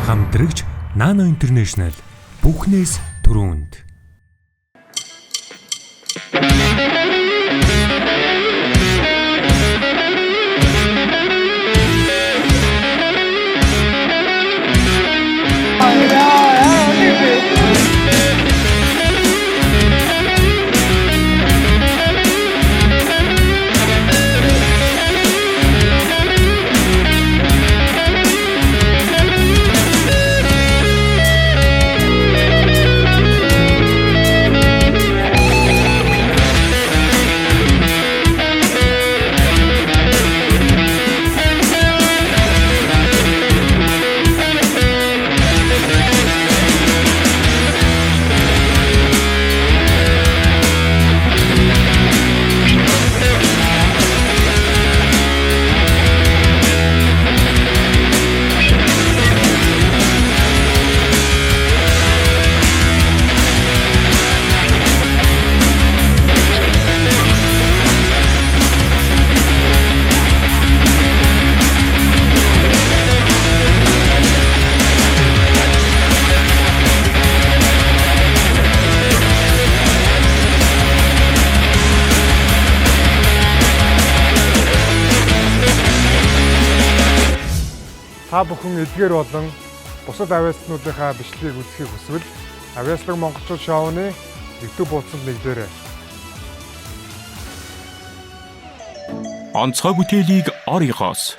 Хамтрагч Nano International бүхнээс түрүүнд. Та бүхэн эдгээр болон бусад авиаснуудынхаа бичлэгийг үзэхийг хүсвэл Авиаслаг Монголчууд шоуны YouTube хуудсанд нэгдээрэй. Онцгой бүтээлийг оройгоос